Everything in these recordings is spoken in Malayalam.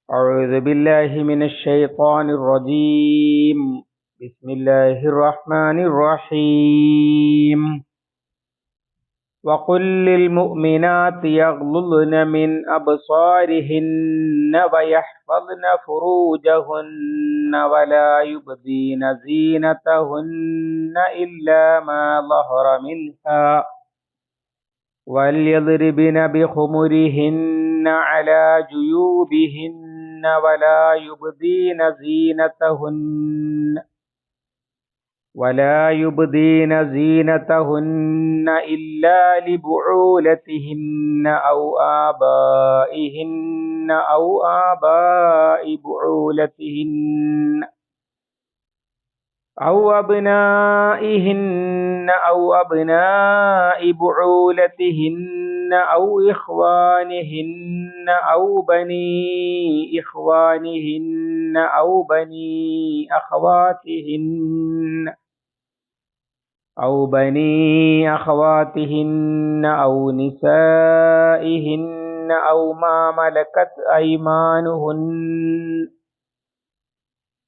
أعوذ بالله من الشيطان الرجيم. بسم الله الرحمن الرحيم. وقل للمؤمنات يغضضن من أبصارهن ويحفظن فروجهن ولا يبدين زينتهن إلا ما ظهر منها وليضربن بخمرهن على جيوبهن ولا يبدين زينتهن إلا لبعولتهن أو آباء بعولتهن أو أبنائهن أو أبناء بعولتهن أو إخوانهن أو بني إخوانهن أو بني أخواتهن أو نسائهن أو ما ملكت أيمانهن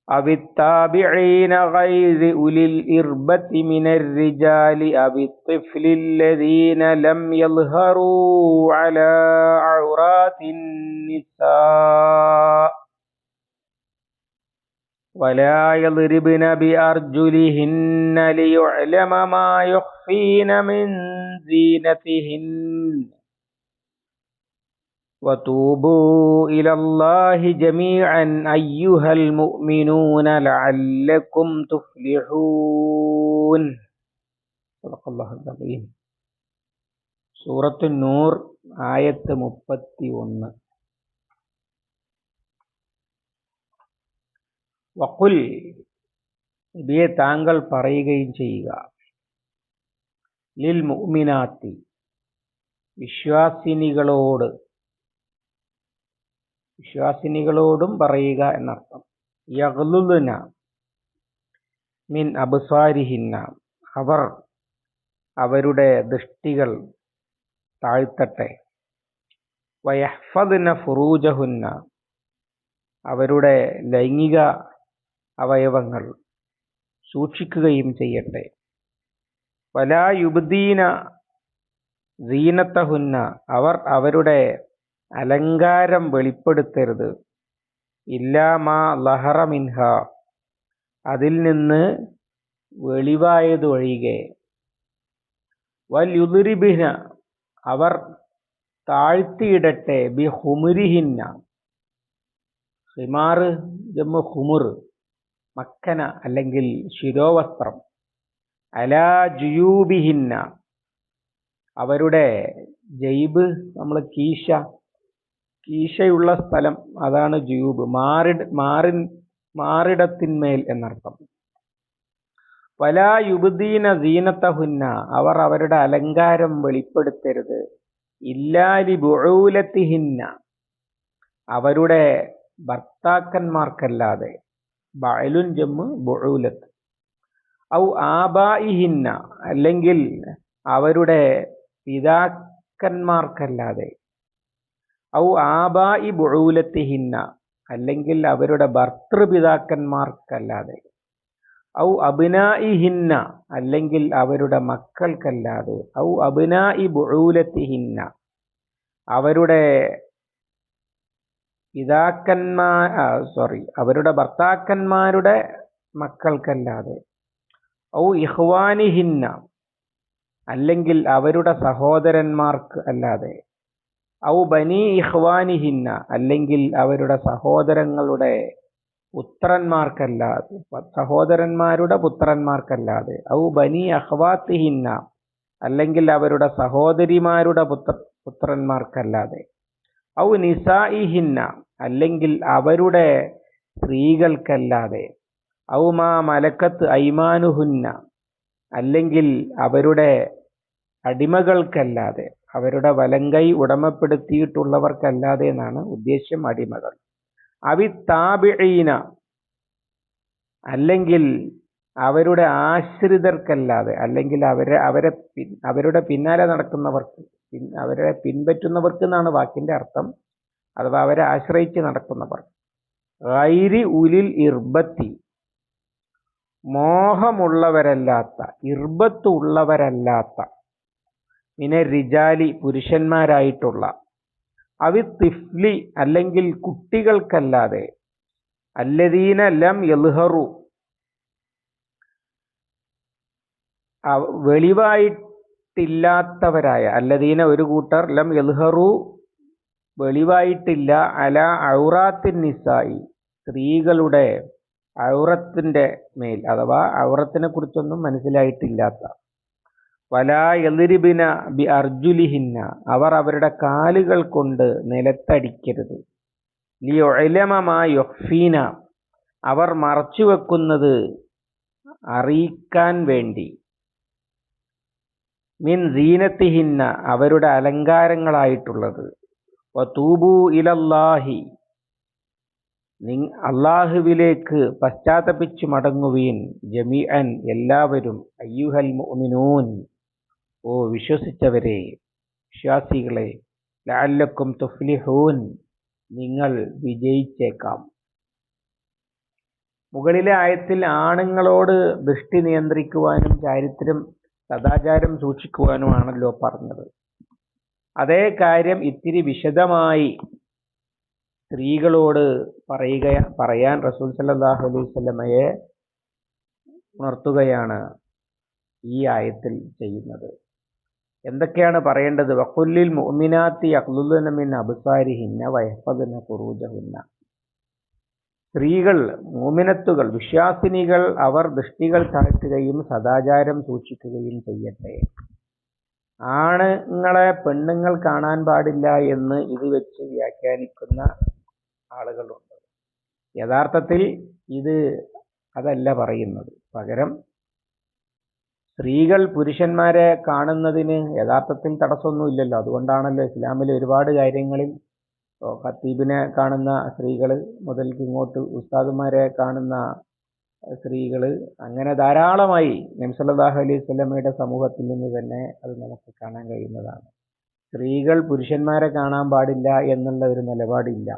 أو التابعين غير أولي الإربة من الرجال أو الطفل الذين لم يظهروا على عورات النساء ولا يضربن بأرجلهن ليعلم ما يخفين من زينتهن وتوبوا إلى الله جميعا أيها المؤمنون لعلكم تفلحون. صدق الله العظيم. സൂറത്തു നൂർ ആയത്ത് 31. വഖുൽ, നബിയെ താങ്കൾ പറയുകയും ചെയ്യുക, ലിൽ മുഅ്മിനാത്തി, വിശ്വാസിനികളോടും പറയുക എന്നർത്ഥം. യഗ്ളുദ്ന മിൻ അബ്സാരിഹിന്ന, അവരുടെ ദൃഷ്ടികൾ താഴ്ത്തട്ടെ. വയഹ്ഫദ്ന ഫുറൂജഹുന്ന, അവരുടെ ലൈംഗിക അവയവങ്ങൾ സൂക്ഷിക്കുകയും ചെയ്യട്ടെ. വലാ യുബ്ദീന സീനത്തഹുന്ന, അവരുടെ അലങ്കാരം വെളിപ്പെടുത്തരുത്. ഇല്ലാ മാ ലഹറ മിൻഹ, അതിൽ നിന്ന് വെളിവായതൊഴികെ. വൽയുദ്രിബിന, അവർ താഴ്ത്തിയിടട്ടെ. ബിഹുമുരിഹിന്ന, ഹിമാറ് ജമ്മു ഹുമുർ, മക്കന അല്ലെങ്കിൽ ശിരോവസ്ത്രം. അലാ ജുയൂബിഹിന്ന, അവരുടെ ജൈബ്, നമ്മൾ കീശയുള്ള സ്ഥലം, അതാണ് ജുയൂബ്. മാറിടത്തിന്മേൽ എന്നർത്ഥം. വലാ യുബ്ദീന സീനത്തഹുന്ന, അവർ അവരുടെ അലങ്കാരം വെളിപ്പെടുത്തരുത്. ഇല്ലാ ലിബുഊലത്തിഹിന്ന, അവരുടെ ഭർത്താക്കന്മാർക്കല്ലാതെ. ബഅലുൻ ജമ്മു ബുഊലത്ത്. ഔ ആബാഇഹിന്ന, അല്ലെങ്കിൽ അവരുടെ പിതാക്കന്മാർക്കല്ലാതെ. ഔ ആബാഇ ബുഊലത്തിഹിന്ന, അല്ലെങ്കിൽ അവരുടെ ഭർതൃപിതാക്കന്മാർക്കല്ലാതെ. ഔ അബ്നാഇഹിന്ന, അല്ലെങ്കിൽ അവരുടെ മക്കൾക്കല്ലാതെ. ഔ അബ്നാഇ ബുഊലത്തിഹിന്ന, അവരുടെ അവരുടെ ഭർത്താക്കന്മാരുടെ മക്കൾക്കല്ലാതെ. ഔ ഇഖ്വാനിഹിന്ന, അല്ലെങ്കിൽ അവരുടെ സഹോദരന്മാർക്ക് അല്ലാതെ. ഔ ബനി ഇഖ്വാനിഹിന്ന, അല്ലെങ്കിൽ അവരുടെ സഹോദരങ്ങളുടെ പുത്രന്മാർക്കല്ലാതെ. ഔ ബനി അഖ്വാത്തിഹിന്ന, അല്ലെങ്കിൽ അവരുടെ സഹോദരിമാരുടെ പുത്രന്മാർക്കല്ലാതെ. ഔ നിസാഇഹിന്ന, അല്ലെങ്കിൽ അവരുടെ സ്ത്രീകൾക്കല്ലാതെ. ഔ മാ മലക്കത്ത് ഐമാനുഹുന്ന, അല്ലെങ്കിൽ അവരുടെ അടിമകൾക്കല്ലാതെ, അവരുടെ വലങ്കൈ ഉടമപ്പെടുത്തിയിട്ടുള്ളവർക്കല്ലാതെ എന്നാണ് ഉദ്ദേശ്യം, അടിമകൾ. അവി താബിഈന, അല്ലെങ്കിൽ അവരുടെ ആശ്രിതർക്കല്ലാതെ, അല്ലെങ്കിൽ അവരുടെ പിന്നാലെ നടക്കുന്നവർക്ക്, അവരെ പിൻപറ്റുന്നവർക്ക് എന്നാണ് വാക്കിന്റെ അർത്ഥം. അഥവാ അവരെ ആശ്രയിച്ച് നടക്കുന്നവർ. ഗൈരി ഉലിൽ ഇർബത്തി, മോഹമുള്ളവരല്ലാത്ത, ഇർബത്ത് ഉള്ളവരല്ലാത്ത, പിന്നെ റിജാലി പുരുഷന്മാരായിട്ടുള്ള, അവി തിഫ്ലി അല്ലെങ്കിൽ കുട്ടികൾക്കല്ലാതെ, അല്ലദീന ലം യൽഹറു വെളിവായിട്ടില്ലാത്തവരായ, അല്ലദീന ഒരു കൂട്ടർ, ലം യൽഹറു വെളിവായിട്ടില്ല, അല ഔറാത്തിൻ നിസായി സ്ത്രീകളുടെ ഔറത്തിന്റെ മേൽ, അഥവാ ഔറത്തിനെ കുറിച്ചൊന്നും മനസ്സിലായിട്ടില്ലാത്ത, വലാ യദ്രിബിന ബി അർജുലിഹിന്ന അവർ അവരുടെ കാലുകൾ കൊണ്ട് നിലത്തടിക്കരുത്, ലിയുഅലമ മാ യുഖ്ഫീന അവർ മറച്ചു വെക്കുന്നത് അറിയിക്കാൻ വേണ്ടി, മിൻ സീനത്തിഹിന്ന അവരുടെ അലങ്കാരങ്ങളായിട്ടുള്ളത്, വതൂബു ഇലല്ലാഹി അള്ളാഹുവിലേക്ക് പശ്ചാത്തപിച്ചു മടങ്ങുവീൻ, ജമീഅൻ എല്ലാവരും, അയ്യുഹൽ മുഅ്മിനൂൻ ഓ വിശ്വസിച്ചവരെ, വിശ്വാസികളെ, ലഅല്ലക്കും തുഫ്ലിഹൂൻ നിങ്ങൾ വിജയിച്ചേക്കാം. മുകളിലെ ആയത്തിൽ ആണുങ്ങളോട് ദൃഷ്ടി നിയന്ത്രിക്കുവാനും ചാരിത്രം സദാചാരം സൂക്ഷിക്കുവാനുമാണല്ലോ പറഞ്ഞത്. അതേ കാര്യം ഇത്തിരി വിശദമായി സ്ത്രീകളോട് പറയാൻ റസൂൽ സല്ലല്ലാഹു അലൈഹി വസല്ലമയെ ഉണർത്തുകയാണ് ഈ ആയത്തിൽ ചെയ്യുന്നത്. എന്തൊക്കെയാണ് പറയേണ്ടത്? വഖുല്ലിൽ മുഅ്മിനാത്തി യഗ്ളുദ്ന മിൻ അബ്സാരിഹിന്ന വയഹ്ഫദ്ന ഫുറൂജഹുന്ന, സ്ത്രീകൾ, മുഅ്മിനത്തുകൾ, വിശ്വാസിനികൾ അവർ ദൃഷ്ടികൾ താഴ്ത്തുകയും സദാചാരം സൂക്ഷിക്കുകയും ചെയ്യട്ടെ. ആണുങ്ങളെ പെണ്ണുങ്ങൾ കാണാൻ പാടില്ല എന്ന് ഇത് വെച്ച് വ്യാഖ്യാനിക്കുന്ന ആളുകളുണ്ട്. യഥാർത്ഥത്തിൽ ഇത് അതല്ല പറയുന്നത്. പകരം സ്ത്രീകൾ പുരുഷന്മാരെ കാണുന്നതിന് യഥാർത്ഥത്തിൽ തടസ്സമൊന്നുമില്ലല്ലോ. അതുകൊണ്ടാണല്ലോ ഇസ്ലാമിൽ ഒരുപാട് കാര്യങ്ങളിൽ ഖത്തീബിനെ കാണുന്ന സ്ത്രീകൾ മുതൽക്ക് ഇങ്ങോട്ട് ഉസ്താദുമാരെ കാണുന്ന സ്ത്രീകൾ, അങ്ങനെ ധാരാളമായി നബി സല്ലല്ലാഹു അലൈഹി വസല്ലമയുടെ സമൂഹത്തിൽ നിന്ന് തന്നെ അത് നമുക്ക് കാണാൻ കഴിയുന്നതാണ്. സ്ത്രീകൾ പുരുഷന്മാരെ കാണാൻ പാടില്ല എന്നുള്ള ഒരു നിലപാടില്ല.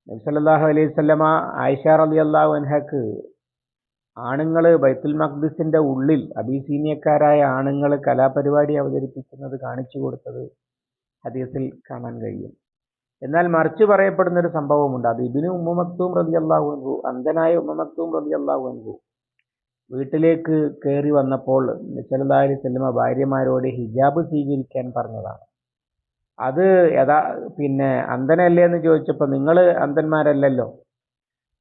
നബി സല്ലല്ലാഹു അലൈഹി വസല്ലമ ആയിഷ റളിയല്ലാഹു അൻഹക്ക് ആണുങ്ങൾ ബൈത്തുൽ മഖ്ദിസിന്റെ ഉള്ളിൽ അബീസീനിയക്കാരായ ആണുങ്ങൾ കലാപരിപാടി അവതരിപ്പിക്കുന്നത് കാണിച്ചു കൊടുത്തത് ഹദീസിൽ കാണാൻ കഴിയും. എന്നാൽ മറിച്ച് പറയപ്പെടുന്ന ഒരു സംഭവമുണ്ട്. അത് ഇബ്നു ഉമ്മു മക്തൂം റളിയല്ലാഹു അൻഹു, അന്ധനായ ഉമ്മു മക്തൂം റളിയല്ലാഹു അൻഹു വീട്ടിലേക്ക് കയറി വന്നപ്പോൾ നബി സല്ലല്ലാഹു അലൈഹി വസല്ലമ ഭാര്യമാരോട് ഹിജാബ് സ്വീകരിക്കാൻ പറഞ്ഞതാണ്. അത് അന്ധനല്ലേ എന്ന് ചോദിച്ചപ്പോൾ നിങ്ങൾ അന്ധന്മാരല്ലല്ലോ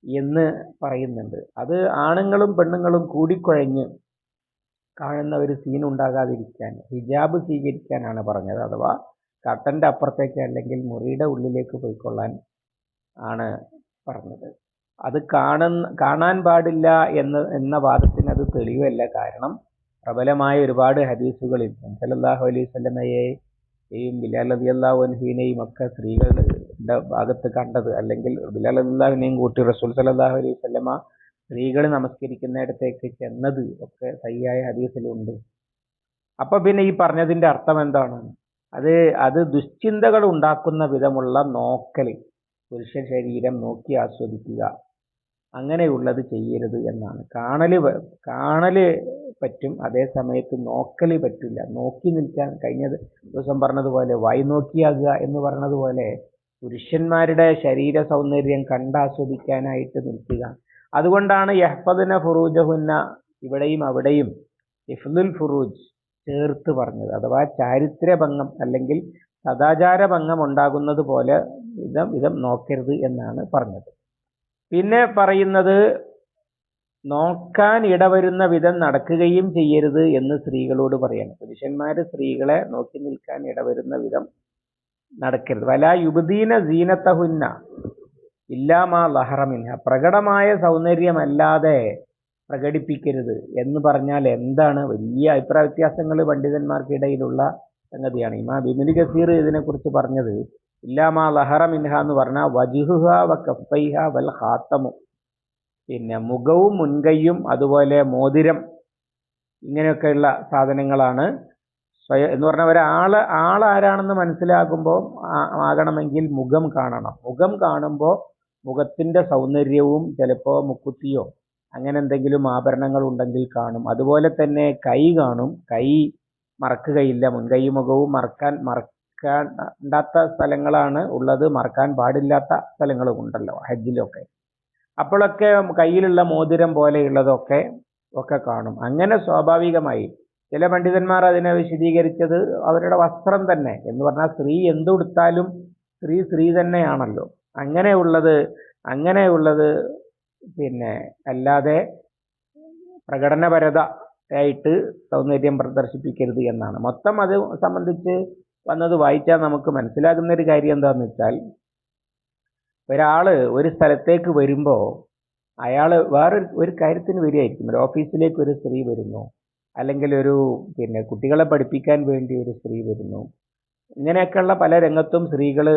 എന്ന് പറയുന്നുണ്ട്. അത് ആണുങ്ങളും പെണ്ണുങ്ങളും കൂടിക്കുഴഞ്ഞ് കാണുന്ന ഒരു സീൻ ഉണ്ടാകാതിരിക്കാൻ ഹിജാബ് സ്വീകരിക്കാനാണ് പറഞ്ഞത്. അഥവാ കർട്ടൻ്റെ അപ്പുറത്തേക്ക് അല്ലെങ്കിൽ മുറിയുടെ ഉള്ളിലേക്ക് പോയിക്കൊള്ളാൻ ആണ് പറഞ്ഞത്. അത് കാണാൻ പാടില്ല എന്ന വാദത്തിന് അത് തെളിവല്ല. കാരണം പ്രബലമായ ഒരുപാട് ഹദീസുകളിൽ സല്ലല്ലാഹു അലൈഹി വസല്ലമയെയും ബിലാൽ റളിയല്ലാഹു അൻഹുവിനെയും ഒക്കെ സ്ത്രീകളുടെ ഭാഗത്ത് കണ്ടത്, അല്ലെങ്കിൽ ബിലാൽ റളിയല്ലാഹു അൻഹുവിനെയും കൂട്ടി റസൂൽ സല്ലല്ലാഹു അലൈഹി വസല്ലമ സ്ത്രീകൾ നമസ്കരിക്കുന്നിടത്തേക്ക് ചെന്നത് ഒക്കെ സഹിയായ ഹദീസിലുണ്ട്. അപ്പൊ പിന്നെ ഈ പറഞ്ഞതിന്റെ അർത്ഥം എന്താണ്? അത് ദുശ്ചിന്തകൾ ഉണ്ടാക്കുന്ന വിധമുള്ള നോക്കൽ, പുരുഷ ശരീരം നോക്കി ആസ്വദിക്കുക, അങ്ങനെയുള്ളത് ചെയ്യരുത് എന്നാണ്. കാണല് പറ്റും, അതേ സമയത്ത് നോക്കൽ പറ്റില്ല. നോക്കി നിൽക്കാൻ, കഴിഞ്ഞ ദിവസം പറഞ്ഞതുപോലെ വായി നോക്കിയാകുക എന്ന് പറഞ്ഞതുപോലെ പുരുഷന്മാരുടെ ശരീര സൗന്ദര്യം കണ്ടാസ്വദിക്കാനായിട്ട് നിൽക്കുക. അതുകൊണ്ടാണ് യഹ്ഫദ്ന ഫുറൂജഹുന്ന ഇവിടെയും അവിടെയും ഹിഫ്ദുൽ ഫുറൂജ് ചേർത്ത് പറഞ്ഞത്. അഥവാ ചാരിത്രഭംഗം അല്ലെങ്കിൽ സദാചാരഭംഗം ഉണ്ടാകുന്നത് പോലെ വിധം നോക്കരുത് എന്നാണ് പറഞ്ഞത്. പിന്നെ പറയുന്നത് നോക്കാൻ ഇടവരുന്ന വിധം നടക്കുകയും ചെയ്യരുത് എന്ന് സ്ത്രീകളോട് പറയണം. പുരുഷന്മാര് സ്ത്രീകളെ നോക്കി നിൽക്കാൻ ഇടവരുന്ന വിധം നടക്കരുത്. വലാ യുബ്ദീന സീനത്തഹുന്ന ഇല്ലാ മാ ലഹറ മിൻഹ, പ്രകടമായ സൗന്ദര്യമല്ലാതെ പ്രകടിപ്പിക്കരുത് എന്ന് പറഞ്ഞാൽ എന്താണ്? വലിയ അഭിപ്രായ വ്യത്യാസങ്ങൾ പണ്ഡിതന്മാർക്കിടയിലുള്ള സംഗതിയാണ്. ഇമാം ഇബ്നു കസീർ ഇതിനെക്കുറിച്ച് പറഞ്ഞത് ഇല്ലാ മാ ലഹറ മിൻഹ എന്ന് പറഞ്ഞാൽ വജ്ഹുഹ വ കഫൈഹ വൽ ഖാത്തമു, പിന്നെ മുഖവും മുൻകൈയും അതുപോലെ മോതിരം, ഇങ്ങനെയൊക്കെയുള്ള സാധനങ്ങളാണ് എന്ന് പറഞ്ഞാൽ ആളാരാണെന്ന് മനസ്സിലാകുമ്പോൾ ആകണമെങ്കിൽ മുഖം കാണണം. മുഖം കാണുമ്പോൾ മുഖത്തിന്റെ സൗന്ദര്യവും ചിലപ്പോൾ മുക്കുത്തിയോ അങ്ങനെ എന്തെങ്കിലും ആഭരണങ്ങൾ ഉണ്ടെങ്കിൽ കാണും. അതുപോലെ തന്നെ കൈ കാണും. കൈ മറക്കുകയില്ല. മുൻകൈ മുഖവും മറക്കാണ്ടാത്ത സ്ഥലങ്ങളാണ് ഉള്ളത്, മറക്കാൻ പാടില്ലാത്ത സ്ഥലങ്ങളും ഉണ്ടല്ലോ ഹജ്ജിലൊക്കെ. അപ്പോഴൊക്കെ കയ്യിലുള്ള മോതിരം പോലെയുള്ളതൊക്കെ കാണും. അങ്ങനെ സ്വാഭാവികമായി ചില പണ്ഡിതന്മാർ അതിനെ വിശദീകരിച്ചത് അവരുടെ വസ്ത്രം തന്നെ എന്ന് പറഞ്ഞാൽ സ്ത്രീ എന്തുടുത്താലും സ്ത്രീ തന്നെയാണല്ലോ. അങ്ങനെയുള്ളത് പിന്നെ അല്ലാതെ പ്രകടനപരതയായിട്ട് സൗന്ദര്യം പ്രദർശിപ്പിക്കരുത് എന്നാണ്. മൊത്തം അത് സംബന്ധിച്ച് വന്നത് വായിച്ചാൽ നമുക്ക് മനസ്സിലാകുന്ന ഒരു കാര്യം എന്താണെന്ന് വെച്ചാൽ, ഒരാള് ഒരു സ്ഥലത്തേക്ക് വരുമ്പോൾ അയാൾ ഒരു കാര്യത്തിന് വരികയായിരിക്കും. ഒരു ഓഫീസിലേക്ക് ഒരു സ്ത്രീ വരുന്നു, അല്ലെങ്കിൽ ഒരു കുട്ടികളെ പഠിപ്പിക്കാൻ വേണ്ടി ഒരു സ്ത്രീ വരുന്നു. ഇങ്ങനെയൊക്കെയുള്ള പല രംഗത്തും സ്ത്രീകൾ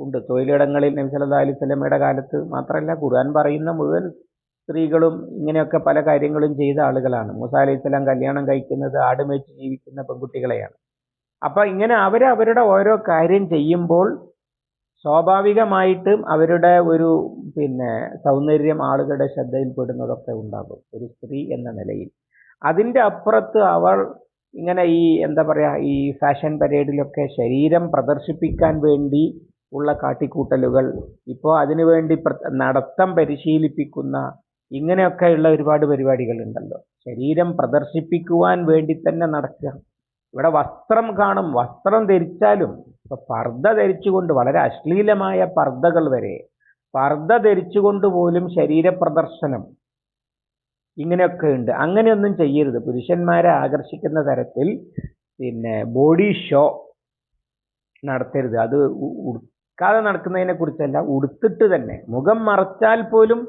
ഉണ്ട്. തൊഴിലിടങ്ങളിൽ നബി സല്ലല്ലാഹു അലൈഹി വസല്ലമയുടെ കാലത്ത് മാത്രമല്ല, ഖുർആൻ പറയുന്ന മുഴുവൻ സ്ത്രീകളും ഇങ്ങനെയൊക്കെ പല കാര്യങ്ങളും ചെയ്ത ആളുകളാണ്. മൂസാ അലൈഹി സ്വലാം കല്യാണം കഴിക്കുന്നത് ആടുമേച്ച് ജീവിക്കുന്ന പെൺകുട്ടികളെയാണ്. അപ്പൊ ഇങ്ങനെ അവരുടെ ഓരോ കാര്യം ചെയ്യുമ്പോൾ സ്വാഭാവികമായിട്ടും അവരുടെ ഒരു സൗന്ദര്യം ആളുകളുടെ ശ്രദ്ധയിൽപ്പെടുന്നതൊക്കെ ഉണ്ടാകും ഒരു സ്ത്രീ എന്ന നിലയിൽ. അതിന്റെ അപ്പുറത്ത് അവൾ ഇങ്ങനെ ഈ ഫാഷൻ പരേഡിലൊക്കെ ശരീരം പ്രദർശിപ്പിക്കാൻ വേണ്ടി ഉള്ള കാട്ടിക്കൂട്ടലുകൾ, ഇപ്പോൾ അതിനുവേണ്ടി നടത്തം പരിശീലിപ്പിക്കുന്ന ഇങ്ങനെയൊക്കെയുള്ള ഒരുപാട് പരിപാടികൾ ഉണ്ടല്ലോ. ശരീരം പ്രദർശിപ്പിക്കുവാൻ വേണ്ടി തന്നെ നടക്കുക. ഇവിടെ വസ്ത്രം കാണും. വസ്ത്രം ധരിച്ചാലും ഇപ്പൊ പർദ്ദ ധരിച്ചുകൊണ്ട്, വളരെ അശ്ലീലമായ പർദ്ദകൾ വരെ, പർദ്ദ ധരിച്ചുകൊണ്ട് പോലും ശരീരപ്രദർശനം ഇങ്ങനെയൊക്കെ ഉണ്ട്. അങ്ങനെയൊന്നും ചെയ്യരുത്. പുരുഷന്മാരെ ആകർഷിക്കുന്ന തരത്തിൽ ബോഡി ഷോ നടത്തരുത്. അത് ഉടുക്കാതെ നടക്കുന്നതിനെ കുറിച്ചല്ല, ഉടുത്തിട്ട് തന്നെ മുഖം മറച്ചാൽ പോലും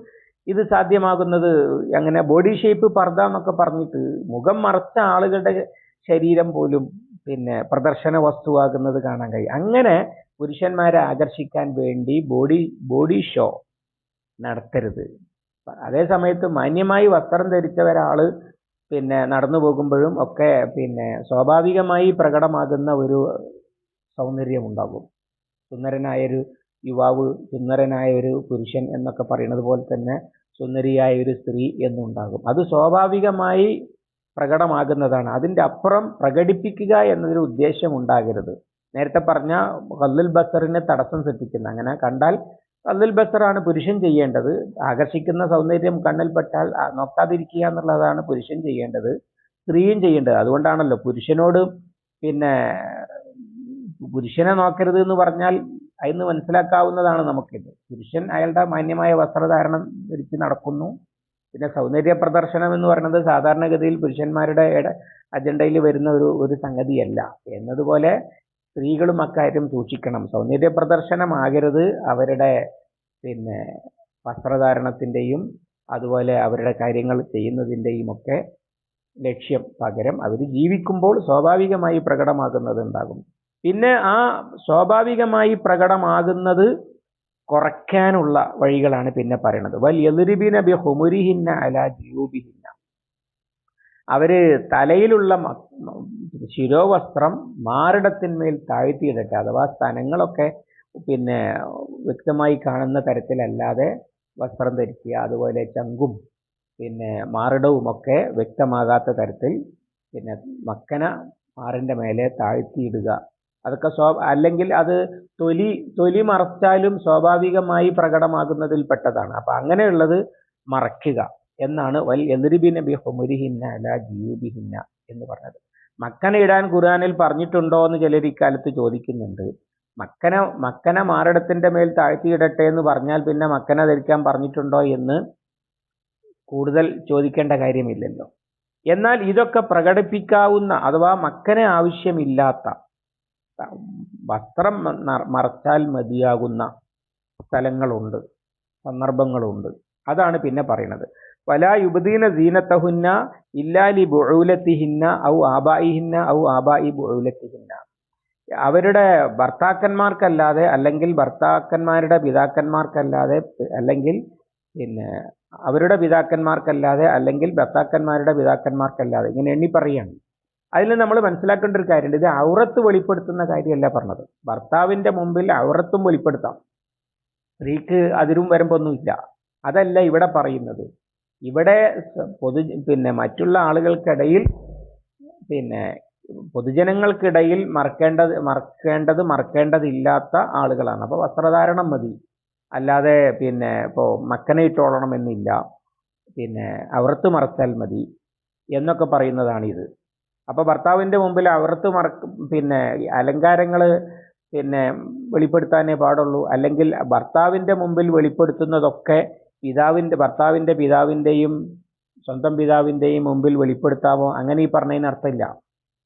ഇത് സാധ്യമാകുന്നത്. അങ്ങനെ ബോഡി ഷേപ്പ് പർദ്ദ എന്നൊക്കെ പറഞ്ഞിട്ട് മുഖം മറച്ച ആളുകളുടെ ശരീരം പോലും പ്രദർശന വസ്തുവാകുന്നത് കാണാൻ കഴിയും. അങ്ങനെ പുരുഷന്മാരെ ആകർഷിക്കാൻ വേണ്ടി ബോഡി ഷോ നടത്തരുത്. അതേ സമയത്ത് മാന്യമായി വസ്ത്രം ധരിച്ച ഒരാള് നടന്നു പോകുമ്പോഴും ഒക്കെ സ്വാഭാവികമായി പ്രകടമാകുന്ന ഒരു സൗന്ദര്യം ഉണ്ടാകും. സുന്ദരനായൊരു യുവാവ്, സുന്ദരനായ ഒരു പുരുഷൻ എന്നൊക്കെ പറയുന്നത് പോലെ തന്നെ സുന്ദരിയായ ഒരു സ്ത്രീ എന്നുണ്ടാകും. അത് സ്വാഭാവികമായി പ്രകടമാകുന്നതാണ്. അതിന്റെ അപ്പുറം പ്രകടിപ്പിക്കുക എന്നൊരു ഉദ്ദേശം ഉണ്ടാകരുത്. നേരത്തെ പറഞ്ഞ ഖദ്ദുൽ ബസറിനെ തടസ്സം സൃഷ്ടിക്കുന്ന, അങ്ങനെ കണ്ടാൽ ഖദ്ദുൽ ബസറാണ് പുരുഷൻ ചെയ്യേണ്ടത്. ആകർഷിക്കുന്ന സൗന്ദര്യം കണ്ണിൽപ്പെട്ടാൽ നോക്കാതിരിക്കുക എന്നുള്ളതാണ് പുരുഷൻ ചെയ്യേണ്ടത്, സ്ത്രീയും ചെയ്യേണ്ടത്. അതുകൊണ്ടാണല്ലോ പുരുഷനോട് പുരുഷനെ നോക്കരുത് എന്ന് പറഞ്ഞാൽ അതിന് മനസ്സിലാക്കാവുന്നതാണ് നമുക്കിത്. പുരുഷൻ അയാളുടെ മാന്യമായ വസ്ത്രധാരണം ധരിച്ച് നടക്കുന്നു. സൗന്ദര്യ പ്രദർശനം എന്ന് പറയുന്നത് സാധാരണഗതിയിൽ പുരുഷന്മാരുടെ അജണ്ടയിൽ വരുന്ന ഒരു സംഗതിയല്ല. എന്നതുപോലെ സ്ത്രീകളും അക്കാര്യം സൂക്ഷിക്കണം. സൗന്ദര്യ പ്രദർശനമാകരുത് അവരുടെ വസ്ത്രധാരണത്തിന്റെയും അതുപോലെ അവരുടെ കാര്യങ്ങൾ ചെയ്യുന്നതിൻ്റെയും ഒക്കെ ലക്ഷ്യം. പകരം അവർ ജീവിക്കുമ്പോൾ സ്വാഭാവികമായി പ്രകടമാകുന്നത് ഉണ്ടാകും. പിന്നെ ആ സ്വാഭാവികമായി പ്രകടമാകുന്നത് കുറയ്ക്കാനുള്ള വഴികളാണ് പിന്നെ പറയുന്നത്. വൽയദ്രിബിന ബിഖുമുരിഹിന്ന അലാ ജുയൂബിഹിന്ന. അവര് തലയിലുള്ള ശിരോവസ്ത്രം മാറിടത്തിന്മേൽ താഴ്ത്തിയിടട്ടെ. അഥവാ സ്ഥലങ്ങളൊക്കെ വ്യക്തമായി കാണുന്ന തരത്തിലല്ലാതെ വസ്ത്രം ധരിക്കുക. അതുപോലെ ചങ്കും മാറിടവും ഒക്കെ വ്യക്തമാകാത്ത തരത്തിൽ മക്കന മാറിന്റെ മേലെ താഴ്ത്തിയിടുക. അതൊക്കെ അല്ലെങ്കിൽ അത് തൊലി മറച്ചാലും സ്വാഭാവികമായി പ്രകടമാകുന്നതിൽ പെട്ടതാണ്. അപ്പൊ അങ്ങനെയുള്ളത് മറയ്ക്കുക എന്നാണ് വൽയദ്രിബിന ബിഖുമുരിഹിന്ന അലാ ജുയൂബിഹിന്ന എന്ന് പറഞ്ഞത്. മക്കന ഇടാൻ ഖുർആനിൽ പറഞ്ഞിട്ടുണ്ടോ എന്ന് ചിലർ ഇക്കാലത്ത് ചോദിക്കുന്നുണ്ട്. മക്കന മാറിടത്തിന്റെ മേൽ താഴ്ത്തിയിടട്ടെ എന്ന് പറഞ്ഞാൽ പിന്നെ മക്കന ധരിക്കാൻ പറഞ്ഞിട്ടുണ്ടോ എന്ന് കൂടുതൽ ചോദിക്കേണ്ട കാര്യമില്ലല്ലോ. എന്നാൽ ഇതൊക്കെ പ്രകടിപ്പിക്കാവുന്ന അഥവാ മക്കന ആവശ്യമില്ലാത്ത, വസ്ത്രം മറച്ചാൽ മതിയാകുന്ന സ്ഥലങ്ങളുണ്ട്, സന്ദർഭങ്ങളുണ്ട്. അതാണ് പിന്നെ പറയുന്നത്. വലാ യുബ്ദീന സീനത്തഹുന്ന ഇല്ലാ ലി ബുഊലത്തിഹിന്ന ഔ ആബായിഹിന്ന ഔ ആബായി ബുഊലത്തിഹിന്ന. അവരുടെ ഭർത്താക്കന്മാർക്കല്ലാതെ, അല്ലെങ്കിൽ ഭർത്താക്കന്മാരുടെ പിതാക്കന്മാർക്കല്ലാതെ, അല്ലെങ്കിൽ അവരുടെ പിതാക്കന്മാർക്കല്ലാതെ, അല്ലെങ്കിൽ ഭർത്താക്കന്മാരുടെ പിതാക്കന്മാർക്കല്ലാതെ, ഇങ്ങനെ എണ്ണി പറയാണ്. അതിൽ നമ്മൾ മനസ്സിലാക്കേണ്ട ഒരു കാര്യമുണ്ട്, ഇത് ഔറത്ത് വെളിപ്പെടുത്തുന്ന കാര്യമല്ല പറഞ്ഞത്. ഭർത്താവിന്റെ മുമ്പിൽ ഔറത്തും വെളിപ്പെടുത്താം, സ്ത്രീക്ക് അതിരും വരുമ്പൊന്നുമില്ല. അതല്ല ഇവിടെ പറയുന്നത്. ഇവിടെ മറ്റുള്ള ആളുകൾക്കിടയിൽ പൊതുജനങ്ങൾക്കിടയിൽ മറക്കേണ്ടതില്ലാത്ത ആളുകളാണ്. അപ്പോൾ വസ്ത്രധാരണം മതി, അല്ലാതെ ഇപ്പോൾ മക്കനയിട്ടോളണം എന്നില്ല, ഔറത്ത് മറച്ചാൽ മതി എന്നൊക്കെ പറയുന്നതാണ് ഇത്. അപ്പോൾ ഭർത്താവിന്റെ മുമ്പിൽ ഔറത്ത് അലങ്കാരങ്ങൾ വെളിപ്പെടുത്താനേ പാടുള്ളൂ. അല്ലെങ്കിൽ ഭർത്താവിന്റെ മുമ്പിൽ വെളിപ്പെടുത്തുന്നതൊക്കെ ഭർത്താവിന്റെ പിതാവിന്റെയും സ്വന്തം പിതാവിന്റെയും മുമ്പിൽ വെളിപ്പെടുത്താമോ? അങ്ങനെ ഈ പറഞ്ഞതിന് അർത്ഥമില്ല.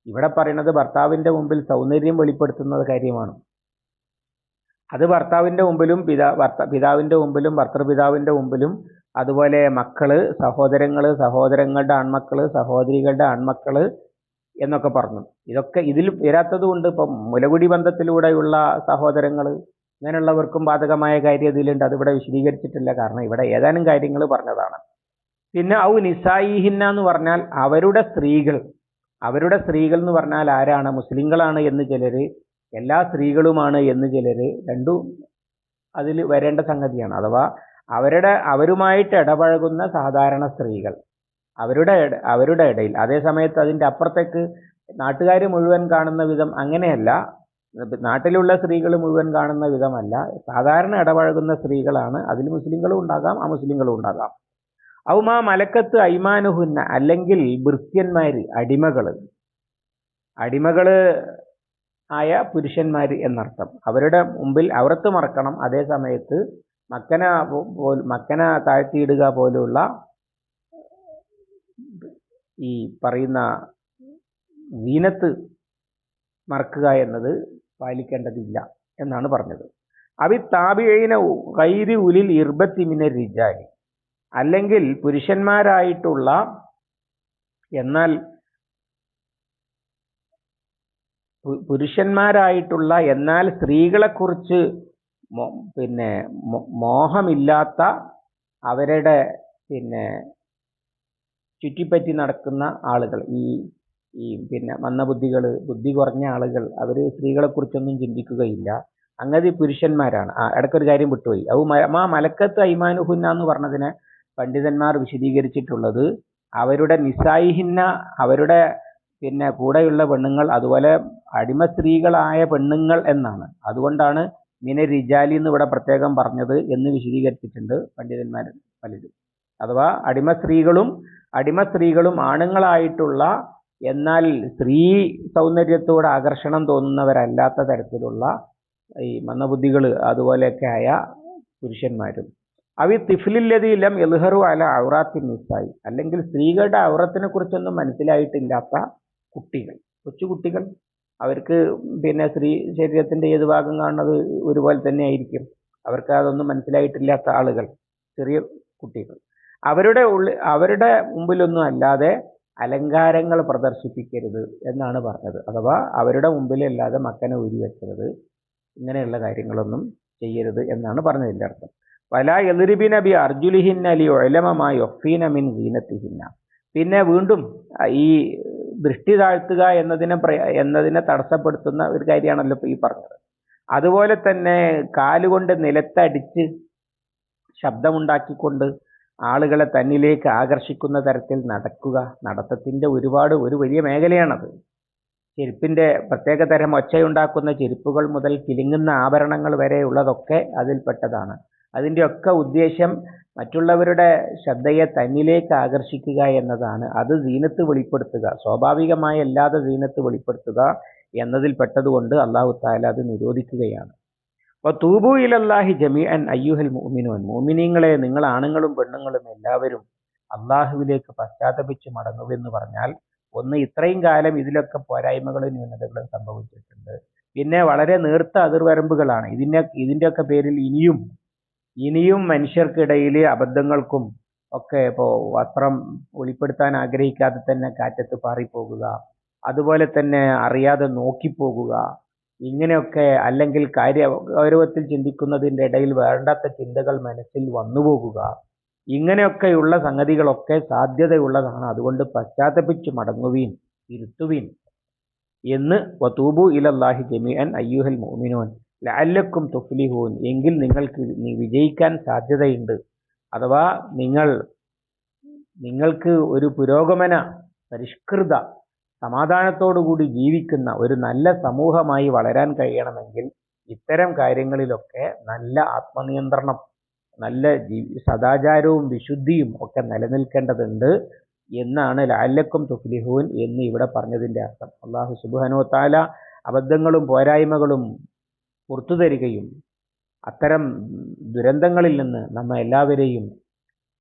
ഇവിടെ പറയുന്നത് ഭർത്താവിന്റെ മുമ്പിൽ സൗന്ദര്യം വെളിപ്പെടുത്തുന്നത് കാര്യമാണ്. അത് ഭർത്താവിന്റെ മുമ്പിലും പിതാവിന്റെ മുമ്പിലും ഭർത്തൃപിതാവിന്റെ മുമ്പിലും, അതുപോലെ മക്കള്, സഹോദരങ്ങളുടെ ആൺമക്കള്, സഹോദരികളുടെ ആൺമക്കള് എന്നൊക്കെ പറഞ്ഞു. ഇതൊക്കെ ഇതിൽ വരാത്തത് കൊണ്ട് ഇപ്പം മുലകുടി ബന്ധത്തിലൂടെയുള്ള സഹോദരങ്ങൾ ഇങ്ങനെയുള്ളവർക്കും ബാധകമായ കാര്യം ഇതിലുണ്ട്. അതിവിടെ വിശദീകരിച്ചിട്ടില്ല, കാരണം ഇവിടെ ഏതാനും കാര്യങ്ങൾ പറഞ്ഞതാണ്. പിന്നെ ഔ നിസായിഹിന്ന എന്ന് പറഞ്ഞാൽ അവരുടെ സ്ത്രീകൾ എന്ന് പറഞ്ഞാൽ ആരാണ്? മുസ്ലിങ്ങളാണ് എന്ന് ചിലര്, എല്ലാ സ്ത്രീകളുമാണ് എന്ന് ചിലര്. രണ്ടും അതിൽ വരേണ്ട സംഗതിയാണ്. അഥവാ അവരുമായിട്ട് ഇടപഴകുന്ന സാധാരണ സ്ത്രീകൾ, അവരുടെ ഇടയിൽ. അതേ സമയത്ത് അതിൻ്റെ അപ്പുറത്തേക്ക് നാട്ടുകാർ മുഴുവൻ കാണുന്ന വിധം അങ്ങനെയല്ല, നാട്ടിലുള്ള സ്ത്രീകൾ മുഴുവൻ കാണുന്ന വിധമല്ല, സാധാരണ ഇടപഴകുന്ന സ്ത്രീകളാണ്. അതിൽ മുസ്ലിങ്ങളും ഉണ്ടാകാം, അമുസ്ലിങ്ങളും ഉണ്ടാകാം. ഔമാ മലക്കത്ത് ഐമാനുഹുന്ന, അല്ലെങ്കിൽ ഭൃത്യന്മാര്, അടിമകള് ആയ പുരുഷന്മാര് എന്നർത്ഥം. അവരുടെ മുമ്പിൽ ഔറത്ത് മറക്കണം, അതേ സമയത്ത് മക്കന താഴ്ത്തിയിടുക പോലുള്ള ഈ പറയുന്ന സീനത്ത് മറക്കുക എന്നത് പാലിക്കേണ്ടതില്ല എന്നാണ് പറഞ്ഞത്. അവി താബിഈന ഗൈരി ഉലിൽ ഇർബത്തി മിനർ റിജാലി, അല്ലെങ്കിൽ പുരുഷന്മാരായിട്ടുള്ള എന്നാൽ സ്ത്രീകളെക്കുറിച്ച് മോഹമില്ലാത്ത, അവരുടെ ചുറ്റിപ്പറ്റി നടക്കുന്ന ആളുകൾ, ഈ മന്ദബുദ്ധികൾ, ബുദ്ധി കുറഞ്ഞ ആളുകൾ, അവർ സ്ത്രീകളെക്കുറിച്ചൊന്നും ചിന്തിക്കുകയില്ല. അങ്ങനെ പുരുഷന്മാരാണ്. ഇടയ്ക്കൊരു കാര്യം വിട്ടുപോയി. മലക്കത്ത് ഐമാനുഹുന്ന എന്ന് പറഞ്ഞതിനെ പണ്ഡിതന്മാർ വിശദീകരിച്ചിട്ടുള്ളത് അവരുടെ നിസായിഹിന്ന, അവരുടെ കൂടെയുള്ള പെണ്ണുങ്ങൾ, അതുപോലെ അടിമ സ്ത്രീകളായ പെണ്ണുങ്ങൾ എന്നാണ്. അതുകൊണ്ടാണ് മിന റിജാലി എന്ന് ഇവിടെ പ്രത്യേകം പറഞ്ഞത് എന്ന് വിശദീകരിച്ചിട്ടുണ്ട് പണ്ഡിതന്മാർ പലരും. അഥവാ അടിമ സ്ത്രീകളും ആണുങ്ങളായിട്ടുള്ള, എന്നാൽ സ്ത്രീ സൗന്ദര്യത്തോട് ആകർഷണം തോന്നുന്നവരല്ലാത്ത തരത്തിലുള്ള ഈ മന്ദബുദ്ധികൾ അതുപോലെയൊക്കെ ആയ പുരുഷന്മാരും. അവി തിഫ്ലില്ലതിലം എൽഹറു അല ഔറാത്തി നിസായി, അല്ലെങ്കിൽ സ്ത്രീകളുടെ ഔറത്തിനെ കുറിച്ചൊന്നും മനസ്സിലായിട്ടില്ലാത്ത കുട്ടികൾ, കൊച്ചുകുട്ടികൾ. അവർക്ക് സ്ത്രീ ശരീരത്തിന്റെ ഏത് ഭാഗം കാണുന്നത് ഒരുപോലെ തന്നെ ആയിരിക്കും. അവർക്ക് അതൊന്നും മനസ്സിലായിട്ടില്ലാത്ത ആളുകൾ, ചെറിയ കുട്ടികൾ. അവരുടെ മുമ്പിലൊന്നും അല്ലാതെ അലങ്കാരങ്ങൾ പ്രദർശിപ്പിക്കരുത് എന്നാണ് പറഞ്ഞത്. അഥവാ അവരുടെ മുമ്പിലല്ലാതെ മക്കനെ ഊരി വെക്കരുത്, ഇങ്ങനെയുള്ള കാര്യങ്ങളൊന്നും ചെയ്യരുത് എന്നാണ് പറഞ്ഞതിൻ്റെ അർത്ഥം. വലാ യദ്രിബിന ബി അർജുലിഹിന്ന ലിയുഅലമ മാ യുഖ്ഫീന മിൻ സീനത്തിഹിന്ന. പിന്നെ വീണ്ടും ഈ ദൃഷ്ടി താഴ്ത്തുക എന്നതിനെ തടസ്സപ്പെടുത്തുന്ന ഒരു കാര്യമാണല്ലോ ഈ പറഞ്ഞത്. അതുപോലെ തന്നെ കാലുകൊണ്ട് നിലത്തടിച്ച് ശബ്ദമുണ്ടാക്കിക്കൊണ്ട് ആളുകളെ തന്നിലേക്ക് ആകർഷിക്കുന്ന തരത്തിൽ നടക്കുക, നടത്തത്തിന്റെ ഒരു വലിയ മേഖലയാണത്. ചെരുപ്പിന്റെ പ്രത്യേക തരം ഒച്ചയുണ്ടാക്കുന്ന ചെരുപ്പുകൾ മുതൽ കിലുങ്ങുന്ന ആഭരണങ്ങൾ വരെ ഉള്ളതൊക്കെ അതിൽപ്പെട്ടതാണ്. അതിൻ്റെയൊക്കെ ഉദ്ദേശം മറ്റുള്ളവരുടെ ശ്രദ്ധയെ തന്നിലേക്ക് ആകർഷിക്കുക എന്നതാണ്. അത് സീനത്ത് വെളിപ്പെടുത്തുക, സ്വാഭാവികമായി അല്ലാതെ സീനത്ത് വെളിപ്പെടുത്തുക എന്നതിൽ പെട്ടതുകൊണ്ട് അല്ലാഹു തആല അത് നിരോധിക്കുകയാണ്. വതൂബു ഇലല്ലാഹി ജമീഅൻ അയ്യുഹൽ മുഅ്മിനൂൻ, മുഅ്മിനീങ്ങളെ, നിങ്ങൾ ആണുങ്ങളും പെണ്ണുങ്ങളും എല്ലാവരും അള്ളാഹുവിലേക്ക് പശ്ചാത്തപിച്ച് മടങ്ങുമെന്ന് പറഞ്ഞാൽ, ഒന്ന്, ഇത്രയും കാലം ഇതിലൊക്കെ പോരായ്മകളും ന്യൂനതകളും സംഭവിച്ചിട്ടുണ്ട്. പിന്നെ വളരെ നേർത്ത അതിർവരമ്പുകളാണ്. ഇതിൻ്റെയൊക്കെ പേരിൽ ഇനിയും മനുഷ്യർക്കിടയിൽ അബദ്ധങ്ങൾക്കും ഒക്കെ, ഇപ്പോൾ വസ്ത്രം വെളിപ്പെടുത്താൻ ആഗ്രഹിക്കാതെ തന്നെ കാറ്റത്ത് പാറിപ്പോകുക, അതുപോലെ തന്നെ അറിയാതെ നോക്കിപ്പോകുക, ഇങ്ങനെയൊക്കെ, അല്ലെങ്കിൽ ഗൗരവത്തിൽ ചിന്തിക്കുന്നതിൻ്റെ ഇടയിൽ വേണ്ടാത്ത ചിന്തകൾ മനസ്സിൽ വന്നുപോകുക, ഇങ്ങനെയൊക്കെയുള്ള സംഗതികളൊക്കെ സാധ്യതയുള്ളതാണ്. അതുകൊണ്ട് പശ്ചാത്തപിച്ച് മടങ്ങുവീൻ, ഇരുത്തുവീൻ എന്ന് വതൂബു ഇലല്ലാഹി ജമീഅൻ അയ്യുഹൽ മുഅ്മിനൂൻ ലഅല്ലക്കും തുഫ്ലിഹൂൻ, എങ്കിൽ നിങ്ങൾക്ക് വിജയിക്കാൻ സാധ്യതയുണ്ട്. അഥവാ നിങ്ങൾക്ക് ഒരു പുരോഗമന പരിഷ്കൃത സമാധാനത്തോടുകൂടി ജീവിക്കുന്ന ഒരു നല്ല സമൂഹമായി വളരാൻ കഴിയണമെങ്കിൽ ഇത്തരം കാര്യങ്ങളിലൊക്കെ നല്ല ആത്മനിയന്ത്രണം, നല്ല സദാചാരവും വിശുദ്ധിയും ഒക്കെ നിലനിൽക്കേണ്ടതുണ്ട് എന്നാണ് ലഅല്ലക്കും തുഫ്ലിഹൂൻ എന്ന് ഇവിടെ പറഞ്ഞതിൻ്റെ അർത്ഥം. അല്ലാഹു സുബ്ഹാനഹു വ തആല അബദ്ധങ്ങളും പോരായ്മകളും പുറത്തു തരികയും അത്തരം ദുരന്തങ്ങളിൽ നിന്ന് നമ്മെ എല്ലാവരെയും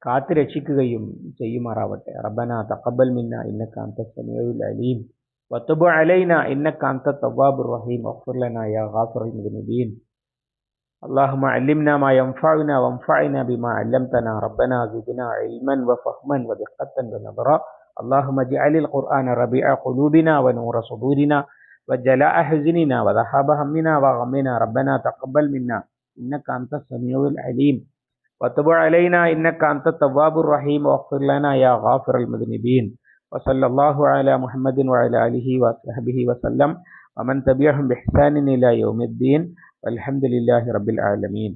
കാത്തു രക്ഷിക്കുകയും ചെയ്യുമാറാവട്ടെ. റബ്ബനാ തഖബ്ബൽ മിന്നാ ഇന്നക അൻതസ് സമീഉൽ അലീം വതുബ് അലൈനാ ഇന്നക അൻതത് തവ്വാബുർ റഹീം വഗ്ഫിർ ലനാ യാ ഗാഫിറൽ മുദ്നിബീൻ. اللهم علمنا ما ينفعنا وانفعنا بما علمتنا ربنا زدنا علما وفهما ودقة ونظرا. اللهم اجعل القرآن ربيع قلوبنا ونور صدورنا وجلاء حزننا وذهاب همنا وغمنا. ربنا تقبل منا إنك أنت السميع العليم وتب علينا إنك أنت التواب الرحيم واغفر لنا يا غافر المذنبين. وصلى الله على محمد وعلى آله وصحبه وسلم ومن تبعهم بإحسان إلى يوم الدين والحمد لله رب العالمين.